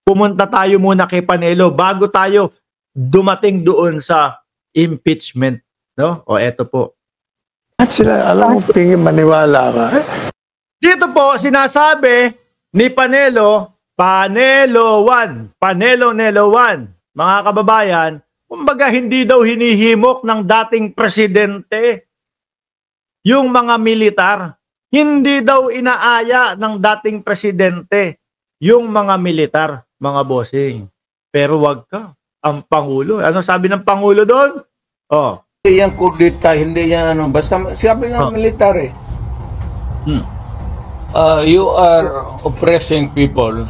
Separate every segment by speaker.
Speaker 1: pumunta tayo muna kay Panelo bago tayo dumating doon sa impeachment, no? O eto po.
Speaker 2: At sila, alam mo, pingin maniwala ka.
Speaker 1: Dito po, sinasabi ni Panelo, Panelo 1, Panelo Nelo 1, mga kababayan, kumbaga hindi daw hinihimok ng dating presidente yung mga militar. Hindi daw inaaya ng dating presidente yung mga militar, mga bossing. Pero wag ka, ang Pangulo. Ano sabi ng Pangulo doon? Oh.
Speaker 3: Hindi yan kudita, hindi yan ano. Basta sabi ng militar eh. You are oppressing people.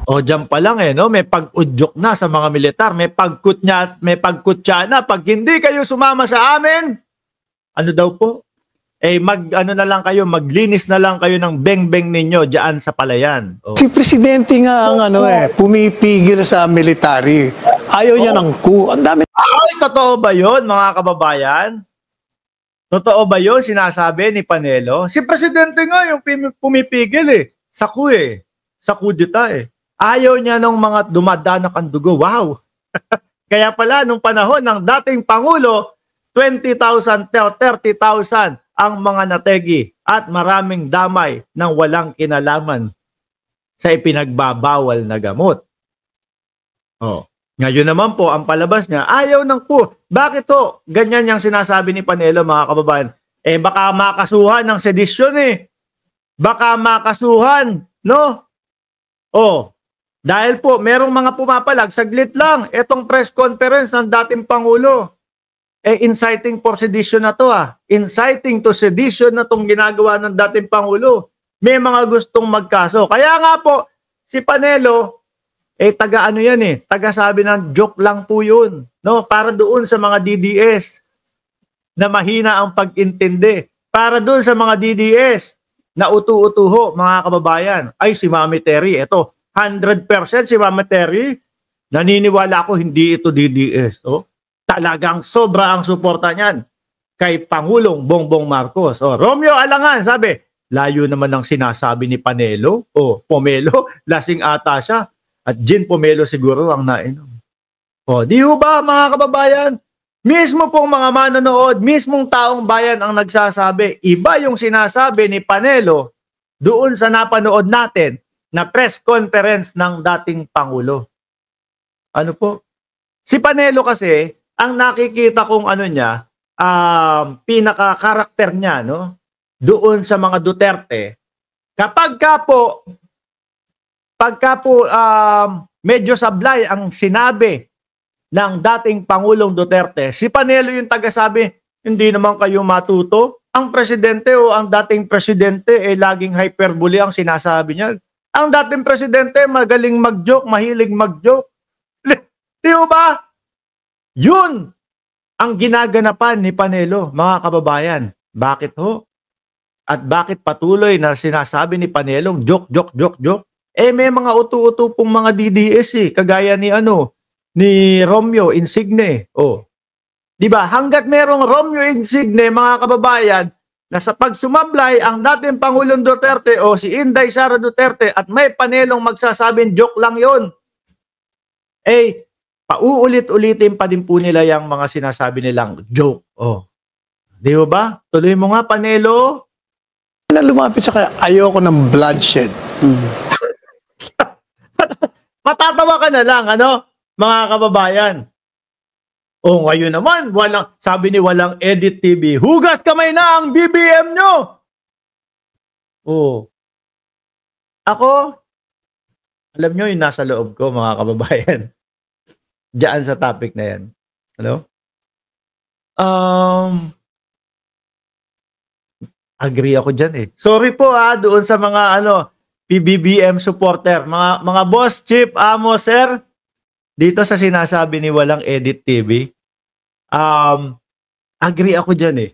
Speaker 1: O dyan pa lang no? May pag-udyok na sa mga militar. May pagkutya na. Pag hindi kayo sumama sa amin, ano daw po? Ano na lang kayo, maglinis na lang kayo ng beng-beng ninyo diyan sa palayan. Oh.
Speaker 2: Si Presidente nga ang pumipigil sa military. Ayaw niya ng coup. Ang dami.
Speaker 1: Ay, totoo ba yun, mga kababayan? Totoo ba yun, sinasabi ni Panelo? Si Presidente nga yung pumipigil sa coup sa kudita Ayaw niya ng mga dumadanak ang dugo. Wow! Kaya pala, nung panahon ng dating Pangulo, 20,000, 30,000 ang mga nategi at maraming damay ng walang kinalaman sa ipinagbabawal na gamot. Oh. Ngayon naman po, ang palabas niya, ayaw ng coup. Bakit to? Ganyan yung sinasabi ni Panelo, mga kababayan. Baka makasuhan ng sedisyon Baka makasuhan, no? Oh. Dahil po, merong mga pumapalag, saglit lang, itong press conference ng dating Pangulo. Inciting for sedition na to Inciting to sedition na tong ginagawa ng dating Pangulo. May mga gustong magkaso. Kaya nga po, si Panelo, taga ano yan taga sabi ng joke lang po yun. No? Para doon sa mga DDS na mahina ang pag-intindi. Para doon sa mga DDS na utu-utuho, mga kababayan. Ay, si Mami Terry, 100% si Mami Terry, naniniwala ako hindi ito DDS. Talagang sobra ang suporta niyan kay Pangulong Bongbong Marcos. Romeo Alangan, sabi, layo naman ang sinasabi ni Panelo. Pomelo, lasing ata siya. At gin pomelo siguro ang nainom. Di ho ba, mga kababayan? Mismo pong mga manonood, mismong taong bayan ang nagsasabi. Iba yung sinasabi ni Panelo doon sa napanood natin na press conference ng dating Pangulo. Ano po? Si Panelo kasi, ang nakikita kong pinaka-karakter niya, no? Doon sa mga Duterte, pagka po medyo sablay ang sinabi ng dating Pangulong Duterte, si Panelo yung tagasabi, hindi naman kayo matuto. Ang presidente o ang dating presidente laging hyperbole ang sinasabi niya. Ang dating presidente magaling mag-joke, mahilig mag-joke. Di ba? Yun ang ginaganapan ni Panelo, mga kababayan. Bakit ho? At bakit patuloy na sinasabi ni Panelong joke? May mga utu-utu pong mga DDS kagaya ni ni Romeo Insigne. Di ba? Hanggat merong Romeo Insigne, mga kababayan, na sa pagsumablay ang dating Pangulong Duterte o si Inday Sara Duterte at may Panelong magsasabing joke lang yon, pauulit-ulitin pa din po nila yung mga sinasabi nilang joke. Di ba? Tuloy mo nga, Panelo.
Speaker 2: Na lumapit sa kanya, ayoko ng bloodshed.
Speaker 1: Matatawa ka na lang, mga kababayan. Ngayon naman, sabi ni walang edit TV, hugas kamay na ang BBM nyo! Ako, alam nyo yung nasa loob ko, mga kababayan. Diyan sa topic na yan. Agree ako dyan Sorry po doon sa mga PBBM supporter. Mga boss, chief, amo, sir, dito sa sinasabi ni walang edit TV, agree ako dyan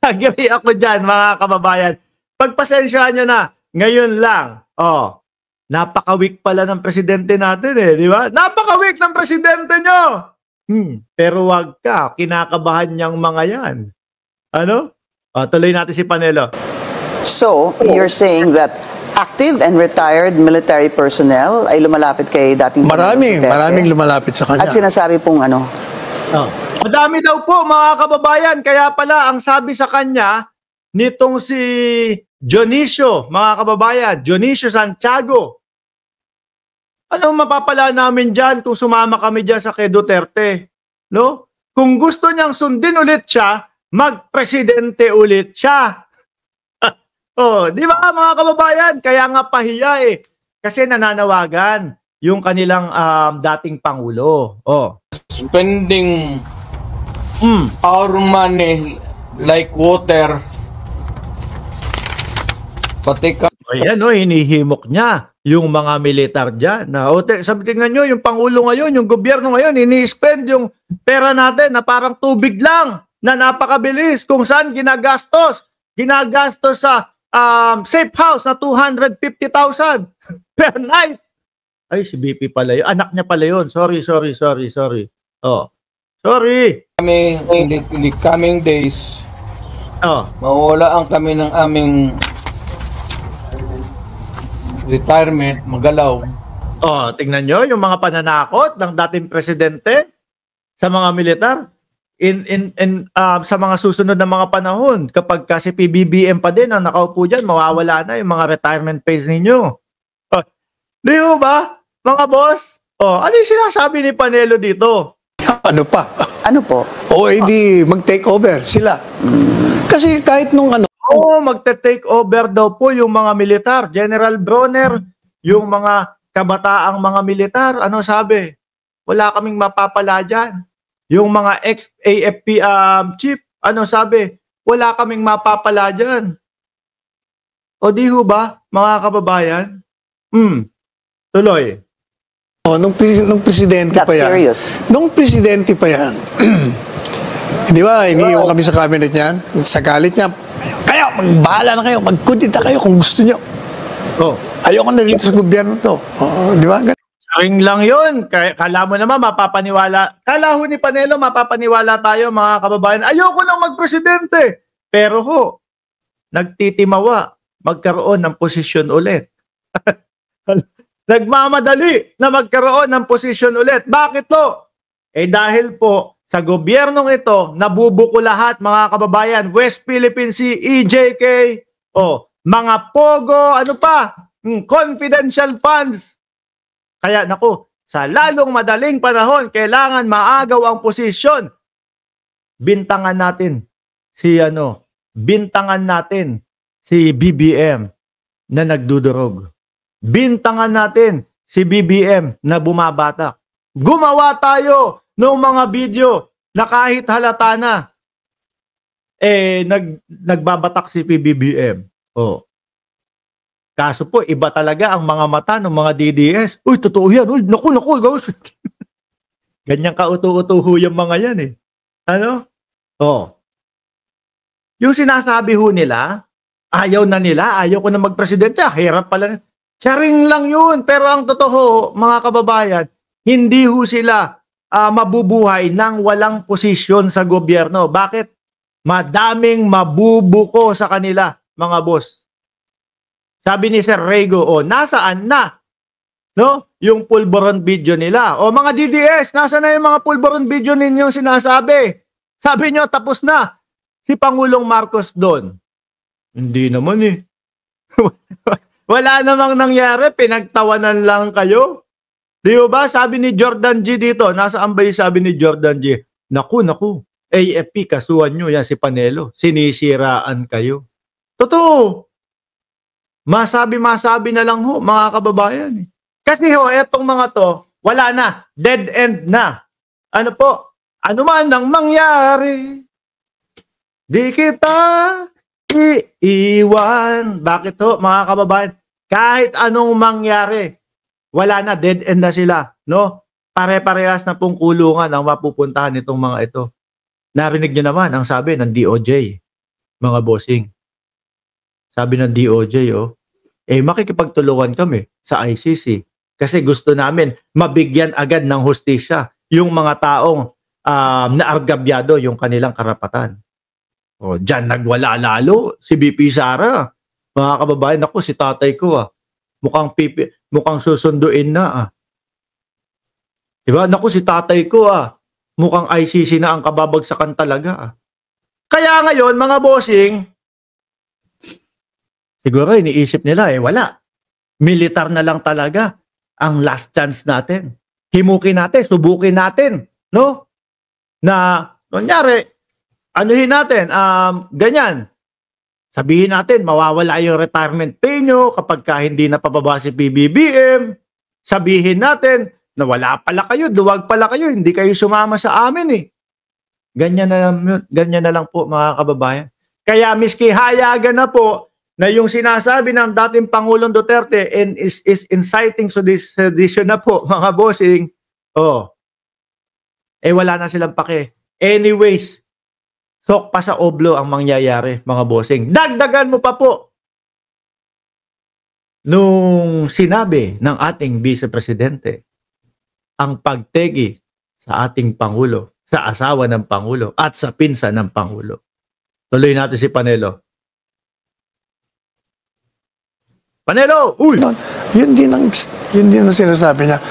Speaker 1: Agree ako dyan, mga kababayan. Pagpasensyahan nyo na, ngayon lang, napaka-weak pala ng presidente natin di ba? Napaka-weak ng presidente nyo! Pero wag ka, kinakabahan niyang mga yan. Tuloy natin si Panelo.
Speaker 4: So, you're saying that a active and retired military personnel ay lumalapit kay dating Pangulong Duterte.
Speaker 2: Maraming lumalapit sa
Speaker 4: At
Speaker 2: kanya.
Speaker 4: sinasabi pong ano,
Speaker 1: Oh. Madami daw po mga kababayan. Kaya pala ang sabi sa kanya nitong si Dionisio, mga kababayan, Dionisio Santiago. Anong mapapala namin dyan kung sumama kami dyan sa kay Duterte? No? Kung gusto niyang sundin ulit siya, magpresidente ulit siya. Oh, di ba mga kababayan? Kaya nga pahiya eh. Kasi nananawagan yung kanilang dating Pangulo. Oh.
Speaker 3: Spending our money like water. Pati ka
Speaker 1: Ayan o, hinihimok niya yung mga militar dyan. Na, sabi tingnan nyo, yung Pangulo ngayon, yung gobyerno ngayon, ini-spend yung pera natin na parang tubig lang na napakabilis kung saan ginagastos. Ginagastos sa safe house na 250,000 per night. Ay, si BP pala yun. Anak niya pala yun. Sorry. Oh. Sorry.
Speaker 3: kami in the coming days,
Speaker 1: Oh.
Speaker 3: mawawalaan kami ng aming retirement, magalaw.
Speaker 1: Oh, tingnan nyo yung mga pananakot ng dating presidente sa mga militar sa mga susunod na mga panahon. Kapag kasi PBBM pa din ang nakaupo dyan, mawawala na yung mga retirement pays ninyo. Oh, di ba, mga boss? Oh, ano yung sinasabi ni Panelo dito?
Speaker 2: Ano pa?
Speaker 4: ano po?
Speaker 2: O edi mag-take over sila. Kasi kahit nung ano,
Speaker 1: Oo, magte-take over daw po yung mga militar. General Bronner, yung mga kabataang mga militar, ano sabi? Wala kaming mapapala dyan. Yung mga ex-AFP chief, ano sabi? Wala kaming mapapala dyan. O di ho ba, mga kababayan? Tuloy.
Speaker 2: nung presidente
Speaker 4: That's
Speaker 2: pa yan.
Speaker 4: serious.
Speaker 2: Nung presidente pa yan. Di ba, iniiwan kami sa cabinet niyan. Sa galit niya, kayo, magbahala na kayo, magkudita kayo kung gusto niyo.
Speaker 1: Oh.
Speaker 2: Ayoko na dito sa gobyerno to. Di ba?
Speaker 1: Saring lang yun. Kala mo naman mapapaniwala. Kala ho ni Panelo mapapaniwala tayo mga kababayan. Ayoko lang magpresidente. Pero ho, nagtitimawa. Magkaroon ng posisyon ulit. Nagmamadali na magkaroon ng posisyon ulit. Bakit to? Dahil po sa gobyernong ito, nabubuko lahat mga kababayan. West Philippine Sea, EJK, mga pogo, ano pa? Confidential funds. Kaya naku, sa lalong madaling panahon, kailangan maagaw ang posisyon. Bintangan natin si BBM na nagdudurog. Bintangan natin si BBM na bumabatak. Gumawa tayo ng mga video na kahit halata na nagbabatak si PBBM. Kaso po, iba talaga ang mga mata ng mga DDS. Uy, totoo yan. Uy, naku, gawin. Ganyan ka-uto-uto yung mga yan eh. Ano? Yung sinasabi ho nila, ayaw na nila, ayaw ko na magpresidente. Hirap pala. Charing lang yun. Pero ang totoo, mga kababayan, hindi ho sila mabubuhay nang walang posisyon sa gobyerno. Bakit? Madaming mabubuko sa kanila, mga boss. Sabi ni Sir Rego, nasaan na? No? Yung pulburon video nila. Mga DDS, nasaan na yung mga pulburon video ninyong sinasabi? Sabi nyo, tapos na. Si Pangulong Marcos doon. Hindi naman eh. Wala namang nangyari, pinagtawanan lang kayo. Di ba? Sabi ni Jordan G dito, nasaan ba yung sabi ni Jordan G? Naku. AFP, kasuhan nyo yan si Panelo. Sinisiraan kayo. Totoo. Masabi na lang ho, mga kababayan. Kasi ho, etong mga to, wala na. Dead end na. Ano po? Ano man ang mangyari, di kita iiwan. Bakit ho, mga kababayan? Kahit anong mangyari, wala na, dead end na sila. No? Pare-parehas na pong kulungan ang mapupuntahan itong mga ito. Narinig nyo naman ang sabi ng DOJ, mga bossing. Sabi ng DOJ, makikipagtulungan kami sa ICC kasi gusto namin mabigyan agad ng hustisya yung mga taong naargabyado yung kanilang karapatan. Diyan nagwala lalo si BP Sara. Mga kababayan, ako si tatay ko mukhang susunduin na ah. Diba? Naku, si tatay ko mukhang ICC na ang kababagsakan talaga ah. Kaya ngayon, mga bossing, siguro iniisip nila wala. Militar na lang talaga ang last chance natin. Himukin natin, subukin natin, no? Na, kunyari, anuhin natin, ganyan. Sabihin natin, mawawala yung retirement pay nyo kapag hindi na pababa si PBBM. Sabihin natin, na wala pala kayo, duwag pala kayo, hindi kayo sumama sa amin eh. Ganyan na lang po mga kababayan. Kaya miski hayagan na po na yung sinasabi ng dating Pangulong Duterte is inciting to this sedition na po mga bossing, wala na silang pake. Anyways, sok pa sa oblo ang mangyayari mga bossing. Dagdagan mo pa po nung sinabi ng ating Vice Presidente ang pagtegi sa ating Pangulo, sa asawa ng Pangulo at sa pinsan ng Pangulo. Tuloy natin si Panelo. Panelo! Uy!
Speaker 2: Yun din ang sinasabi niya.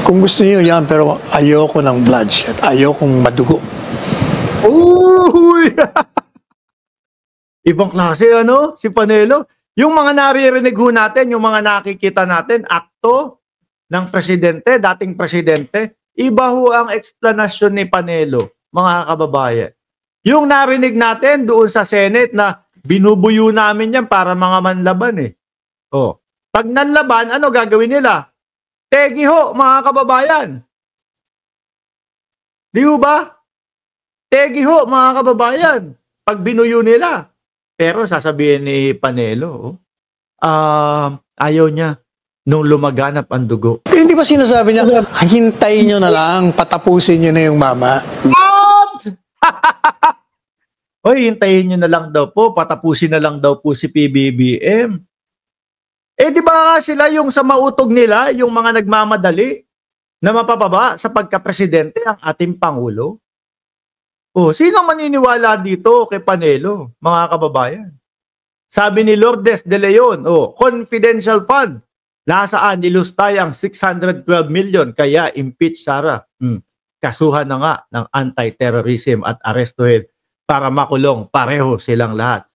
Speaker 2: Kung gusto niyo yan, pero ayoko ng bloodshed. Ayokong madugo.
Speaker 1: Uy! Ibang klase si Panelo. Yung mga naririnig ho natin, yung mga nakikita natin, akto ng presidente, dating presidente, iba ho ang eksplanasyon ni Panelo, mga kababayan. Yung narinig natin doon sa Senate na binubuyo namin yan para mga manlaban eh. Pag nanlaban, ano gagawin nila? Tegi ho, mga kababayan. Di ho ba? Tegi ho, mga kababayan. Pag binuyo nila. Pero sasabihin ni Panelo, ayaw niya nung lumaganap ang dugo.
Speaker 2: Hindi ba sinasabi niya, hintayin nyo na lang, patapusin nyo na yung mama?
Speaker 1: What? Hoy, hintayin nyo na lang daw po, patapusin na lang daw po si PBBM. Di ba sila yung sa mautog nila, yung mga nagmamadali na mapapaba sa pagka-presidente ang ating Pangulo? Sino maniniwala dito kay Panelo, mga kababayan? Sabi ni Lourdes de Leon, confidential fund. Nasaan nilustay ang 612 million kaya impeach Sara. Kasuhan na nga ng anti-terrorism at arestuhin para makulong pareho silang lahat.